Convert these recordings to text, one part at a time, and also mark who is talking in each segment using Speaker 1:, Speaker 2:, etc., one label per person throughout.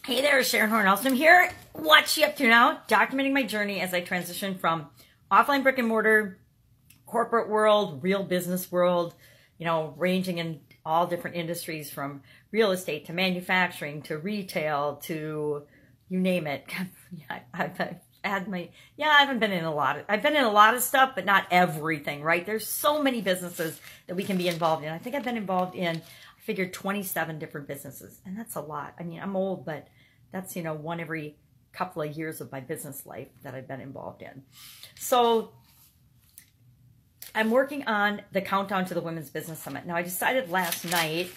Speaker 1: Hey there, Sharon Horne-Ellstrom here. What's she up to now? Documenting my journey as I transition from offline brick and mortar, corporate world, real business world, ranging in all different industries from real estate to manufacturing to retail to you name it. I've been in a lot of stuff, but not everything, right? There's so many businesses that we can be involved in. I think I've been involved in, I figured 27 different businesses, and that's a lot. I mean, I'm old, but that's, one every couple of years of my business life that I've been involved in. So I'm working on the countdown to the Women's Business Summit. Now, I decided last night,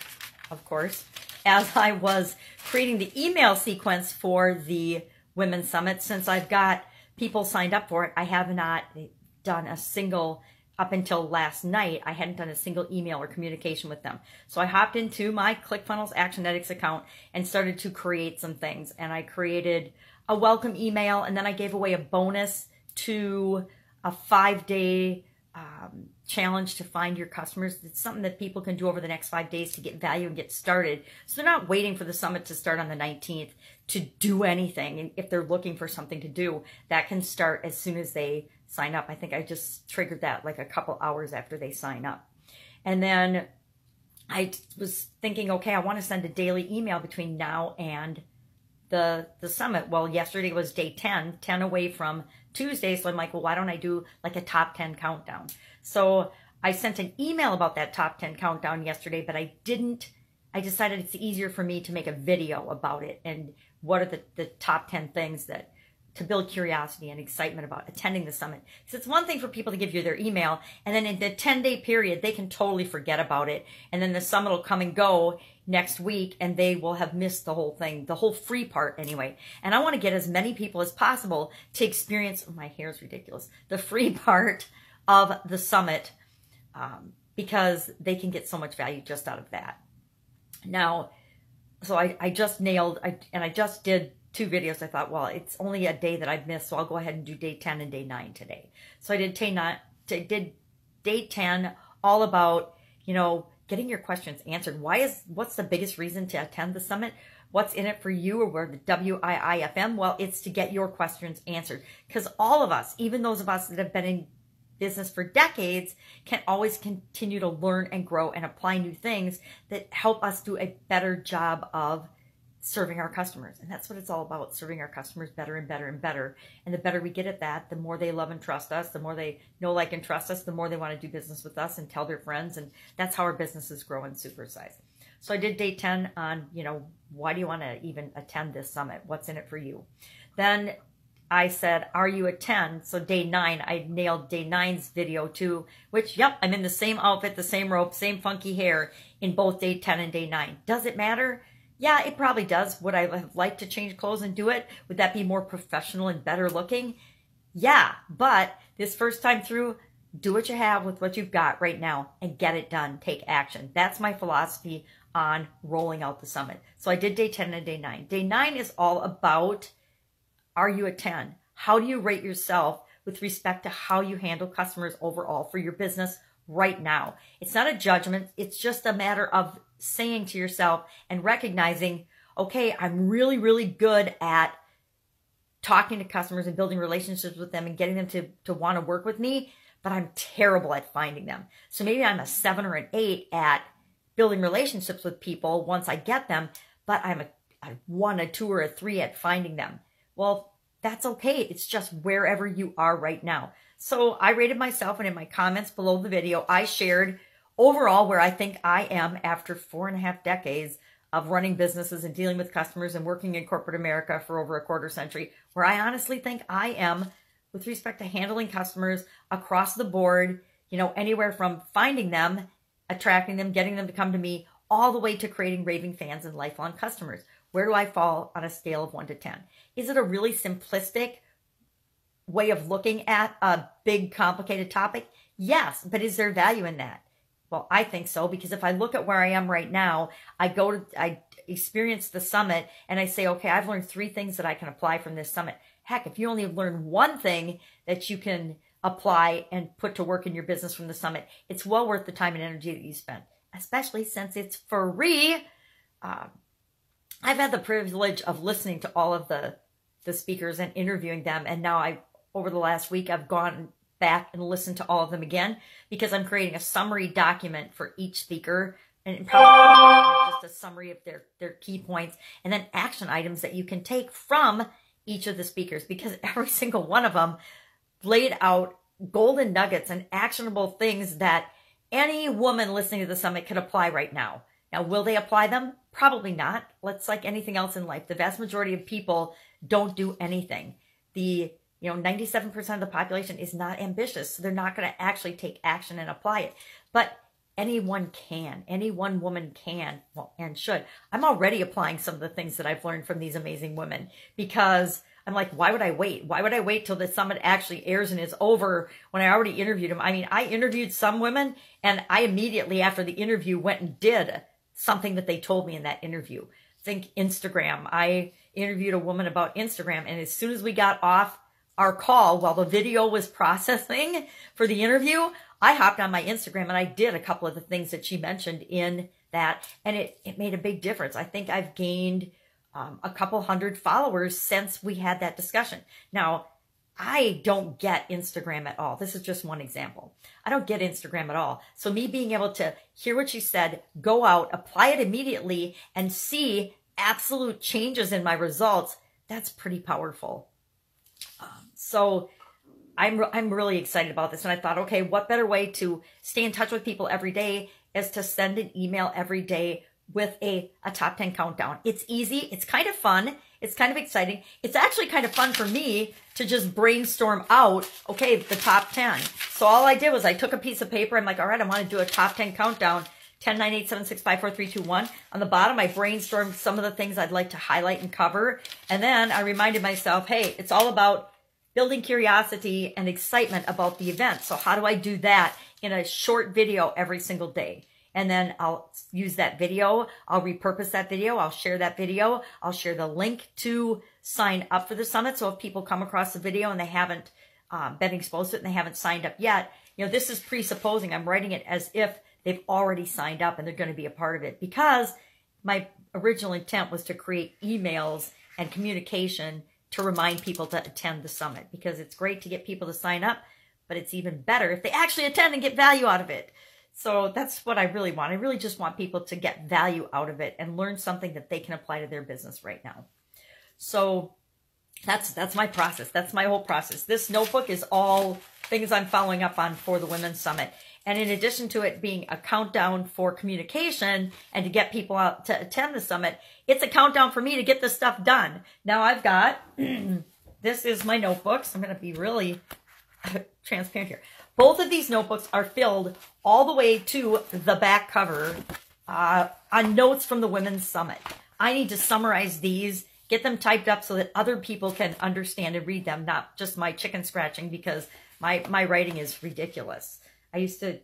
Speaker 1: of course, as I was creating the email sequence for the Women's Summit, since I've got people signed up for it, I have not done a single, up until last night, I hadn't done a single email or communication with them. So I hopped into my ClickFunnels Actionetics account and started to create some things. And I created a welcome email, and then I gave away a bonus to a 5-day challenge to find your customers. It's something that people can do over the next 5 days to get value and get started. So they're not waiting for the summit to start on the 19th to do anything. And if they're looking for something to do, that can start as soon as they sign up. I think I just triggered that like a couple hours after they sign up. And then I was thinking, okay, I want to send a daily email between now and the summit. Well, yesterday was day 10 away from Tuesday. So I'm like, well, why don't I do like a top 10 countdown? So I sent an email about that top 10 countdown yesterday, but I decided it's easier for me to make a video about it and what are the top 10 things that to build curiosity and excitement about attending the summit. Because it's one thing for people to give you their email, and then in the 10-day period, they can totally forget about it. And then the summit will come and go next week, and they will have missed the whole thing, the whole free part anyway. And I want to get as many people as possible to experience, oh, my hair is ridiculous, the free part of the summit, because they can get so much value just out of that. Now, so I just did 2 videos. I thought, well, it's only a day that I've missed, so I'll go ahead and do day 10 and day 9 today. So I did day 10, all about, getting your questions answered. What's the biggest reason to attend the summit? What's in it for you, or where the WIIFM? Well, it's to get your questions answered, because all of us, even those of us that have been in business for decades, can always continue to learn and grow and apply new things that help us do a better job of serving our customers. And that's what it's all about, serving our customers better and better and better. And the better we get at that, the more they love and trust us, the more they know, like, and trust us, the more they want to do business with us and tell their friends. And that's how our businesses grow and supersize. So I did day 10 on, why do you want to even attend this summit? What's in it for you? Then I said, are you a 10? So day 9, I nailed day 9's video too, which, yep, I'm in the same outfit, the same rope, same funky hair in both day 10 and day 9. Does it matter? Yeah, it probably does. Would I have liked to change clothes and do it? Would that be more professional and better looking? Yeah, but this first time through, do what you have with what you've got right now and get it done. Take action. That's my philosophy on rolling out the summit. So I did day 10 and day 9. Day 9 is all about, are you a 10? How do you rate yourself with respect to how you handle customers overall for your business right now? It's not a judgment. It's just a matter of saying to yourself and recognizing, okay, I'm really, really good at talking to customers and building relationships with them and getting them to want to work with me, but I'm terrible at finding them. So maybe I'm a 7 or an 8 at building relationships with people once I get them, but I'm a 1, a 2, or a 3 at finding them. Well, that's okay. It's just wherever you are right now. So I rated myself, and in my comments below the video, I shared overall where I think I am after 4.5 decades of running businesses and dealing with customers and working in corporate America for over a quarter century, where I honestly think I am with respect to handling customers across the board, anywhere from finding them, attracting them, getting them to come to me, all the way to creating raving fans and lifelong customers. Where do I fall on a scale of 1 to 10? Is it a really simplistic way of looking at a big, complicated topic? Yes, but is there value in that? Well, I think so, because if I look at where I am right now, I experience the summit and I say, okay, I've learned 3 things that I can apply from this summit. Heck, if you only learn 1 thing that you can apply and put to work in your business from the summit, it's well worth the time and energy that you spent, especially since it's free. I've had the privilege of listening to all of the speakers and interviewing them. And now over the last week, I've gone back and listened to all of them again because I'm creating a summary document for each speaker, and probably just a summary of their key points, and then action items that you can take from each of the speakers, because every single one of them laid out golden nuggets and actionable things that any woman listening to the summit could apply right now. Now, will they apply them? Probably not. It's like anything else in life. The vast majority of people don't do anything. 97% of the population is not ambitious, so they're not going to actually take action and apply it. But anyone can. Any one woman can, well, and should. I'm already applying some of the things that I've learned from these amazing women, because I'm like, why would I wait? Why would I wait till the summit actually airs and is over when I already interviewed them? I mean, I interviewed some women, and I immediately after the interview went and did something that they told me in that interview. Think Instagram. I interviewed a woman about Instagram, and as soon as we got off our call, while the video was processing for the interview, I hopped on my Instagram and I did a couple of the things that she mentioned in that, and it made a big difference. I think I've gained a couple hundred followers since we had that discussion. Now, I don't get Instagram at all. This is just one example. I don't get Instagram at all. So me being able to hear what she said, go out, apply it immediately, and see absolute changes in my results, that's pretty powerful. So I'm really excited about this. And I thought, okay, what better way to stay in touch with people every day is to send an email every day with a top 10 countdown. It's easy. It's kind of fun. It's kind of exciting. It's actually kind of fun for me to just brainstorm out, okay, the top 10. So all I did was I took a piece of paper. I'm like, all right, I want to do a top 10 countdown. 10, 9, 8, 7, 6, 5, 4, 3, 2, 1. On the bottom, I brainstormed some of the things I'd like to highlight and cover. And then I reminded myself, hey, it's all about building curiosity and excitement about the event. So how do I do that in a short video every single day? And then I'll use that video. I'll repurpose that video. I'll share that video. I'll share the link to sign up for the summit. So if people come across the video and they haven't been exposed to it and they haven't signed up yet, this is presupposing. I'm writing it as if they've already signed up and they're going to be a part of it, because my original intent was to create emails and communication to remind people to attend the summit, because it's great to get people to sign up, but it's even better if they actually attend and get value out of it. So that's what I really want. I really just want people to get value out of it and learn something that they can apply to their business right now. So that's my process. That's my whole process. This notebook is all things I'm following up on for the Women's Summit. And in addition to it being a countdown for communication and to get people out to attend the summit, it's a countdown for me to get this stuff done. Now I've got, this is my notebooks. I'm going to be really transparent here. Both of these notebooks are filled all the way to the back cover on notes from the Women's Summit. I need to summarize these, get them typed up so that other people can understand and read them, not just my chicken scratching, because my writing is ridiculous. I used to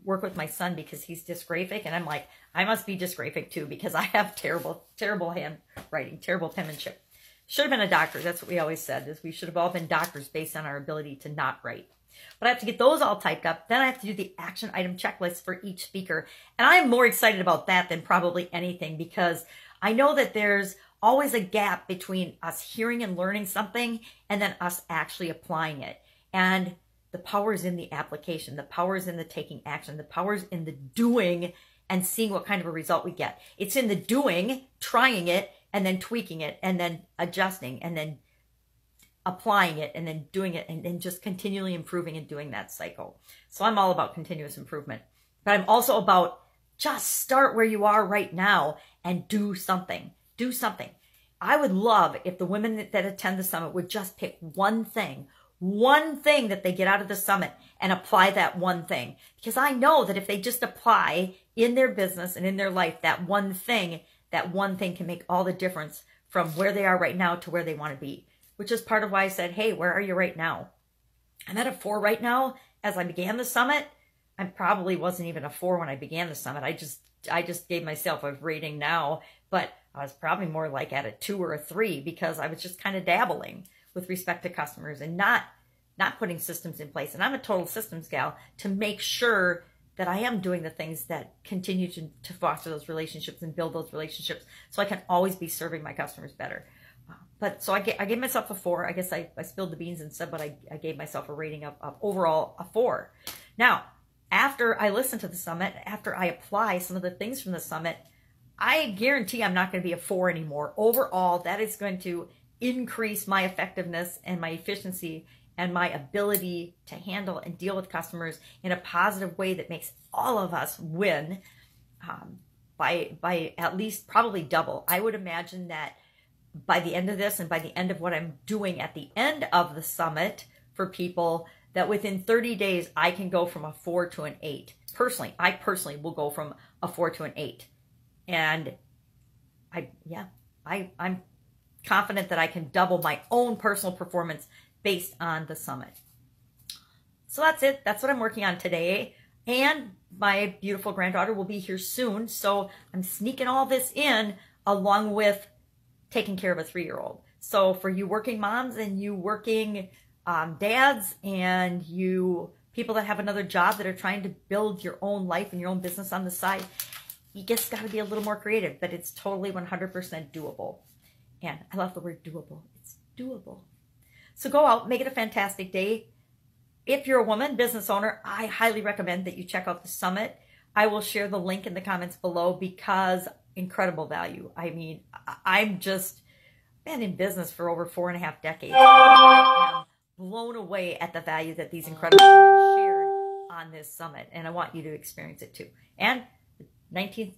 Speaker 1: work with my son because he's dysgraphic, and I'm like, I must be dysgraphic too, because I have terrible handwriting, terrible penmanship. Should have been a doctor. That's what we always said, is we should have all been doctors based on our ability to not write. But I have to get those all typed up. Then I have to do the action item checklist for each speaker. And I am more excited about that than probably anything, because I know that there's always a gap between us hearing and learning something and then us actually applying it. And the power is in the application. The power is in the taking action. The power is in the doing and seeing what kind of a result we get. It's in the doing, trying it, and then tweaking it, and then adjusting, and then applying it, and then doing it, and then just continually improving and doing that cycle. So I'm all about continuous improvement. But I'm also about just start where you are right now and do something. Do something. I would love if the women that attend the summit would just pick one thing that they get out of the summit and apply that one thing. Because I know that if they just apply in their business and in their life that one thing can make all the difference from where they are right now to where they want to be. Which is part of why I said, hey, where are you right now? I'm at a 4 right now. As I began the summit, I probably wasn't even a 4 when I began the summit. I just gave myself a rating now, but I was probably more like at a 2 or a 3, because I was just kind of dabbling with respect to customers and not putting systems in place. And I'm a total systems gal to make sure that I am doing the things that continue to foster those relationships and build those relationships so I can always be serving my customers better. But so I gave myself a 4. I guess I spilled the beans and said, but I gave myself a rating of overall a 4. Now, after I listen to the summit, after I apply some of the things from the summit, I guarantee I'm not going to be a 4 anymore. Overall, that is going to increase my effectiveness and my efficiency and my ability to handle and deal with customers in a positive way that makes all of us win by at least probably double. I would imagine that by the end of this and by the end of what I'm doing at the end of the summit for people, that within 30 days, I can go from a 4 to an 8. Personally, I personally will go from a 4 to an 8. And I'm confident that I can double my own personal performance based on the summit. So that's it. That's what I'm working on today. And my beautiful granddaughter will be here soon. So I'm sneaking all this in along with taking care of a 3-year-old. So for you working moms and you working dads and you people that have another job that are trying to build your own life and your own business on the side, you just got to be a little more creative, but it's totally 100% doable. And I love the word doable. It's doable. So go out, make it a fantastic day. If you're a woman, business owner, I highly recommend that you check out the summit. I will share the link in the comments below because incredible value. I mean, I'm just been in business for over 4.5 decades. I am blown away at the value that these incredible women shared on this summit. And I want you to experience it too. And the 19th,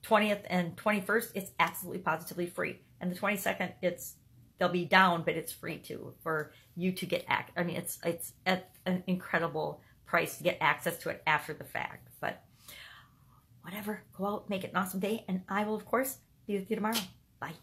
Speaker 1: 20th, and 21st, it's absolutely positively free. And the 22nd, they'll be down, but it's free too for you to get I mean, it's at an incredible price to get access to it after the fact. But whatever, go out, make it an awesome day, and I will, of course, be with you tomorrow. Bye.